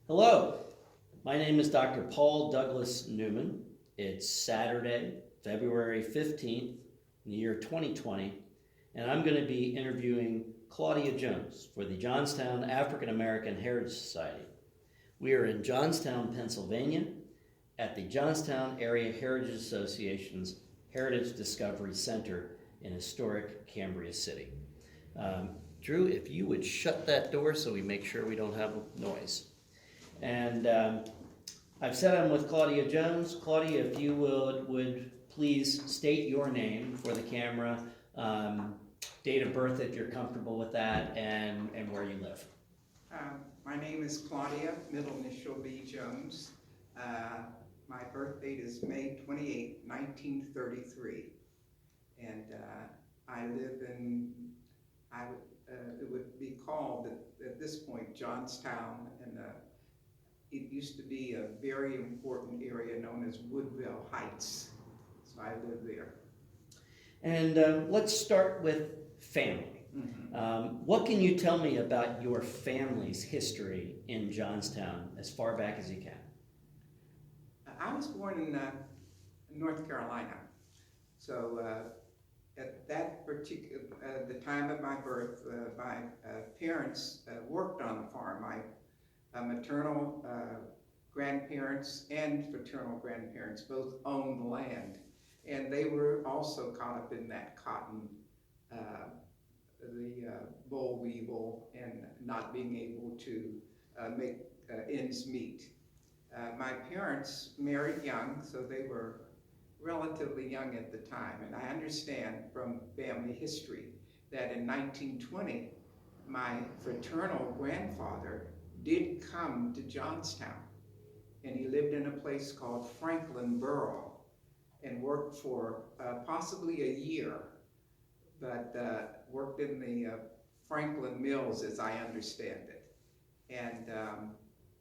Hello, my name is Dr. Paul Douglas Newman. It's Saturday, February 15th, in the year 2020, and I'm going to be interviewing Claudia Jones for the Johnstown African American Heritage Society. We are in Johnstown, Pennsylvania, at the Johnstown Area Heritage Association's Heritage Discovery Center in historic Cambria City. Drew, if you would shut that door so we make sure we don't have noise. And I've said I'm with Claudia Jones. Claudia, if you would please state your name for the camera, date of birth if you're comfortable with that, and where you live. My name is Claudia, middle initial B. Jones. My birth date is May 28, 1933. And I live in, it would be called at this point Johnstown, and it used to be a very important area known as Woodville Heights. So I live there. And let's start with family. What can you tell me about your family's history in Johnstown as far back as you can? I was born in North Carolina. So at that particular, the time of my birth, my parents worked on the farm. My maternal grandparents and fraternal grandparents both owned the land. And they were also caught up in that cotton, the boll weevil, and not being able to make ends meet. My parents married young, so they were relatively young at the time. And I understand from family history that in 1920, my fraternal grandfather did come to Johnstown, and he lived in a place called Franklin Borough and worked for possibly a year, but worked in the Franklin Mills, as I understand it. And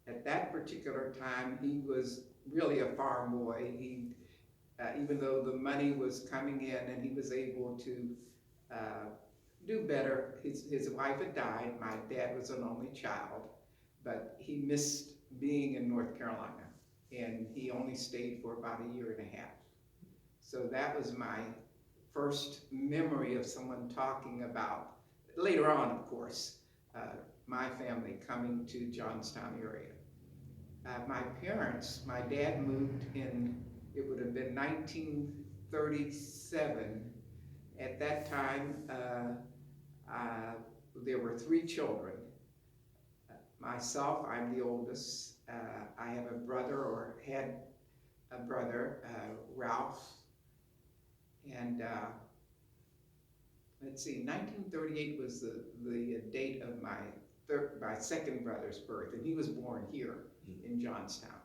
at that particular time, he was really a farm boy. He, even though the money was coming in and he was able to do better, his wife had died. My dad was an only child, but he missed being in North Carolina, and he only stayed for about a year and a half. So that was my first memory of someone talking about, later on of course, my family coming to Johnstown area. My parents, my dad moved in, it would have been 1937. At that time, there were 3 children. Myself, I'm the oldest. I have a brother, or had a brother, Ralph. And let's see, 1938 was the date of my second brother's birth, and he was born here in Johnstown.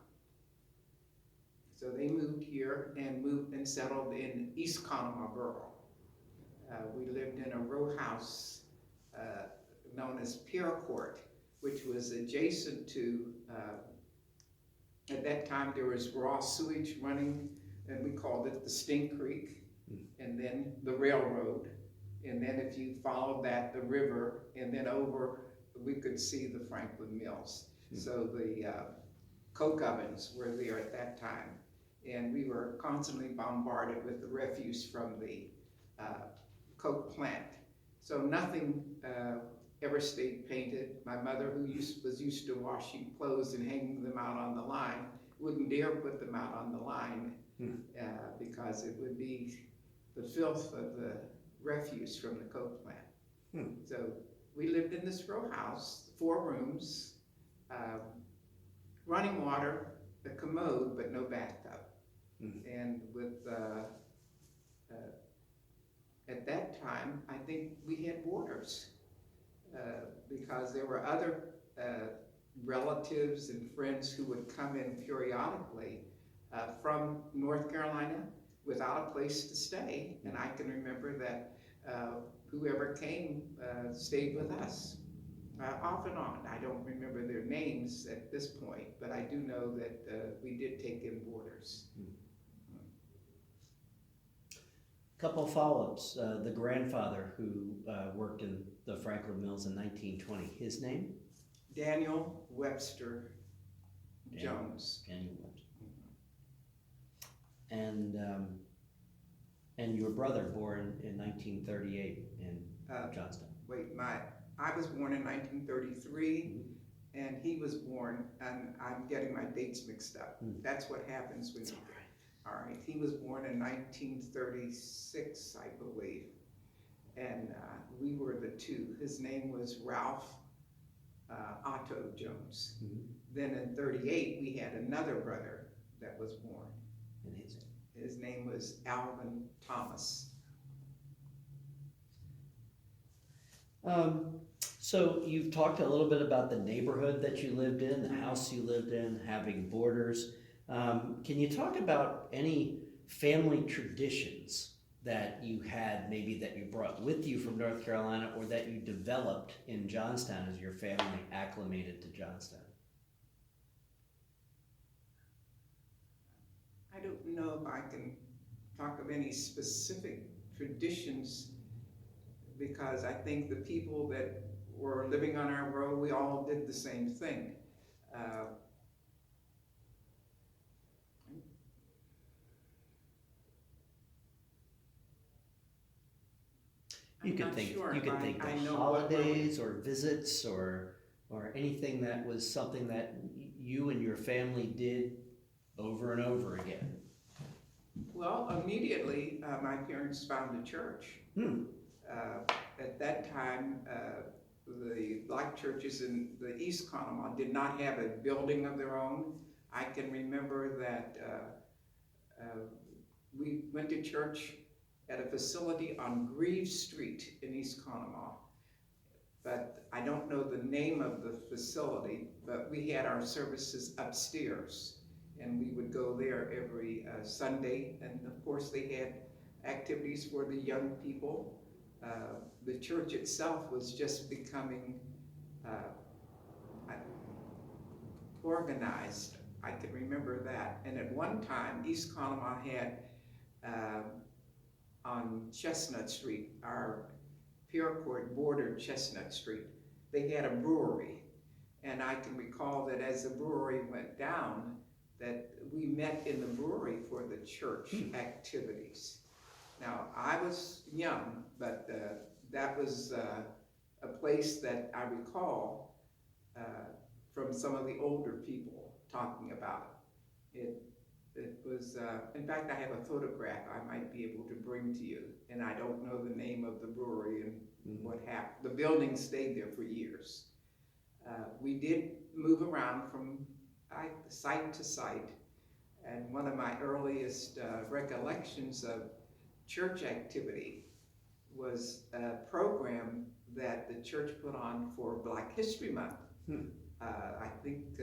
So they moved here and settled in East Conemaugh Borough. We lived in a row house known as Pier Court, which was adjacent to, at that time there was raw sewage running, and we called it the Stink Creek, and then the railroad, and then if you followed that, the river, and then over, we could see the Franklin Mills. So the coke ovens were there at that time, and we were constantly bombarded with the refuse from the coke plant. So nothing ever stayed painted. My mother, who was used to washing clothes and hanging them out on the line, wouldn't dare put them out on the line because it would be the filth of the refuse from the coke plant. So we lived in this row house, 4 rooms, running water, a commode, but no bathtub. And with, at that time, I think we had boarders because there were other relatives and friends who would come in periodically from North Carolina without a place to stay. And I can remember that whoever came stayed with us off and on. I don't remember their names at this point, but I do know that we did take in boarders. Couple follow-ups. The grandfather who worked in the Franklin Mills in 1920, his name? Daniel Webster Jones. Daniel Webster. And your brother born in 1938 in Johnstown. Wait, I was born in 1933, and he was born, and I'm getting my dates mixed up. That's what happens when you. All right, he was born in 1936, I believe, and we were the two. His name was Ralph Otto Jones. Then in 38, we had another brother that was born. And his name was Alvin Thomas. So you've talked a little bit about the neighborhood that you lived in, the house you lived in, having borders. Can you talk about any family traditions that you had, maybe that you brought with you from North Carolina, or that you developed in Johnstown as your family acclimated to Johnstown? I don't know if I can talk of any specific traditions, because I think the people that were living on our road, we all did the same thing. You could think of holidays or visits or anything that was something that you and your family did over and over again. Well, immediately my parents found a church. At that time, the black churches in the East Conemaugh did not have a building of their own. I can remember that we went to church at a facility on Greaves Street in East Conemaugh, but I don't know the name of the facility, but we had our services upstairs, and we would go there every Sunday, and of course they had activities for the young people. The church itself was just becoming organized. I can remember that. And at one time, East Conemaugh had on Chestnut Street, our Pierre Court bordered Chestnut Street, they had a brewery. And I can recall that as the brewery went down, that we met in the brewery for the church activities. Now, I was young, but that was a place that I recall from some of the older people talking about it. It was, in fact, I have a photograph I might be able to bring to you, and I don't know the name of the brewery and what happened. The building stayed there for years. We did move around from site to site, and one of my earliest recollections of church activity was a program that the church put on for Black History Month. I think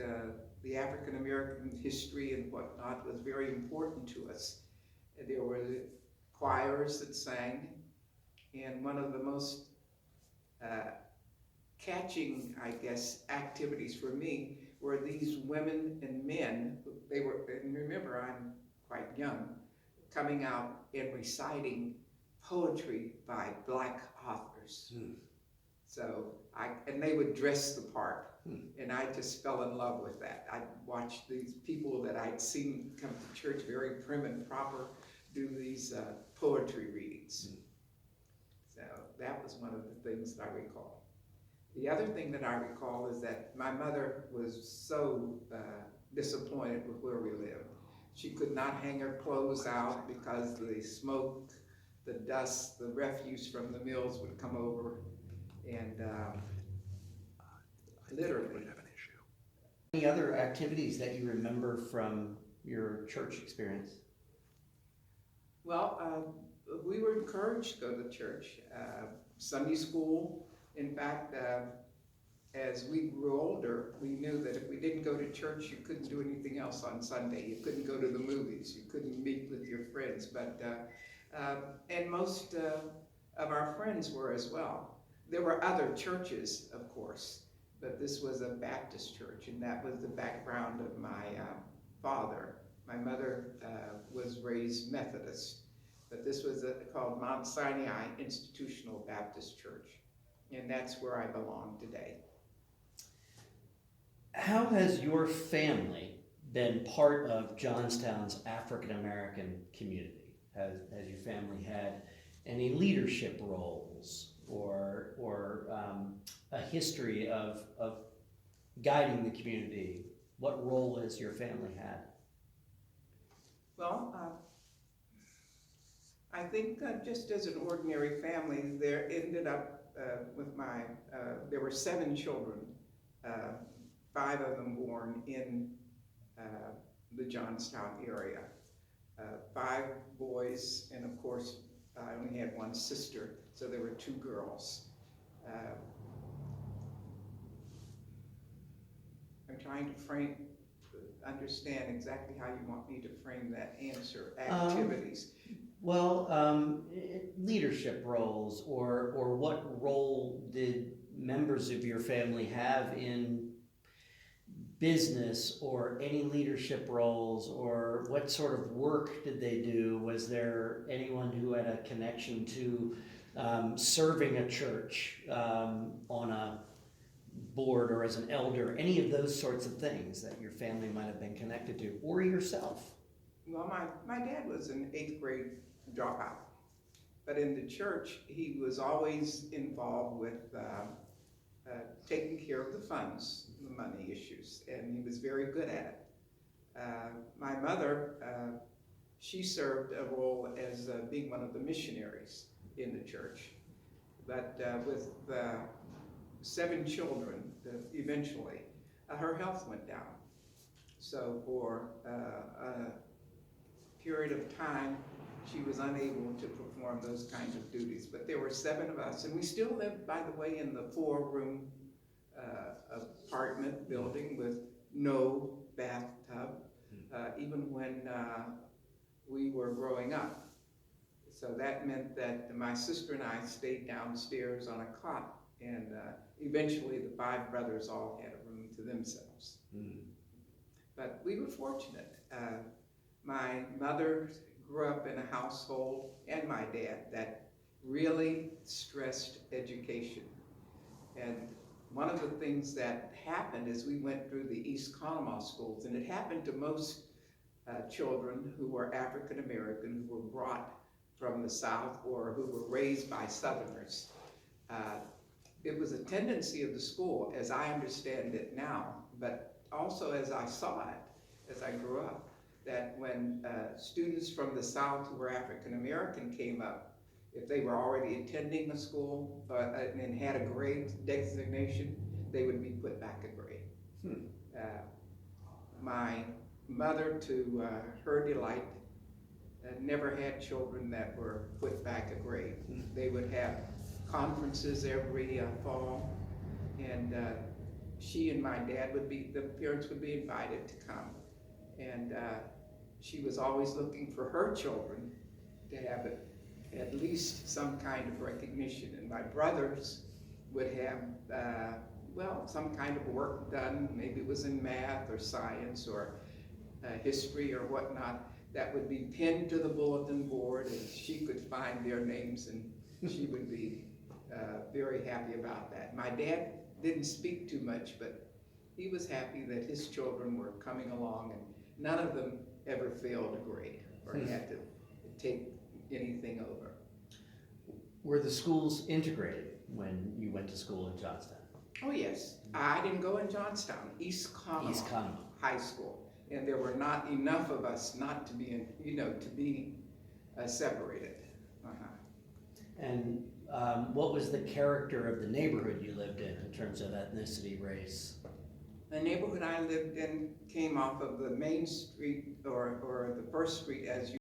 the African American history and whatnot was very important to us. There were choirs that sang, and one of the most catching, I guess, activities for me were these women and men. They were, and remember, I'm quite young, coming out and reciting poetry by black authors. So and they would dress the part, and I just fell in love with that. I watched these people that I'd seen come to church very prim and proper do these poetry readings. So that was one of the things that I recall. The other thing that I recall is that my mother was so disappointed with where we lived. She could not hang her clothes out because the smoke, the dust, the refuse from the mills would come over, and literally. Any other activities that you remember from your church experience? Well, we were encouraged to go to church. Sunday school, in fact, as we grew older, we knew that if we didn't go to church, you couldn't do anything else on Sunday. You couldn't go to the movies, you couldn't meet with your friends, but and most of our friends were as well. There were other churches, of course, but this was a Baptist church, and that was the background of my father. My mother was raised Methodist, but this was called Mount Sinai Institutional Baptist Church, and that's where I belong today. How has your family been part of Johnstown's African American community? Has your family had any leadership roles or a history of guiding the community? What role has your family had? Well, I think just as an ordinary family, there ended up there were 7 children, 5 of them born in the Johnstown area. 5 boys, and of course, I only had 1 sister, so there were 2 girls. I'm trying to understand exactly how you want me to frame that answer. Activities. Leadership roles, or what role did members of your family have in business, or any leadership roles, or what sort of work did they do? Was there anyone who had a connection to serving a church on a board or as an elder, any of those sorts of things that your family might have been connected to, or yourself? Well, my dad was an 8th grade dropout, but in the church, he was always involved with taking care of the funds, the money issues, and he was very good at it. My mother, she served a role as being one of the missionaries in the church, but with 7 children, eventually, her health went down. So for a period of time, she was unable to perform those kinds of duties. But there were 7 of us, and we still lived, by the way, in the 4-room apartment building with no bathtub, even when we were growing up. So that meant that my sister and I stayed downstairs on a cot, and eventually the 5 brothers all had a room to themselves. But we were fortunate. My mother grew up in a household, and my dad, that really stressed education. And one of the things that happened is we went through the East Conemaugh schools, and it happened to most children who were African American, who were brought from the South or who were raised by Southerners. It was a tendency of the school, as I understand it now, but also as I saw it, as I grew up, that when students from the South who were African American came up, if they were already attending the school and had a grade designation, they would be put back a grade. My mother, to her delight, never had children that were put back a grade. They would have conferences every fall, and she and my dad the parents would be invited to come. And she was always looking for her children to have at least some kind of recognition. And my brothers would have, some kind of work done. Maybe it was in math or science or history or whatnot, that would be pinned to the bulletin board, and she could find their names, and she would be very happy about that. My dad didn't speak too much, but he was happy that his children were coming along, and none of them ever failed a grade or had to take anything over. Were the schools integrated when you went to school in Johnstown? Oh yes, I didn't go in Johnstown, East Conemaugh High School, and there were not enough of us not to be to be separated. And what was the character of the neighborhood you lived in terms of ethnicity, race? The neighborhood I lived in came off of the main street, or the first street as you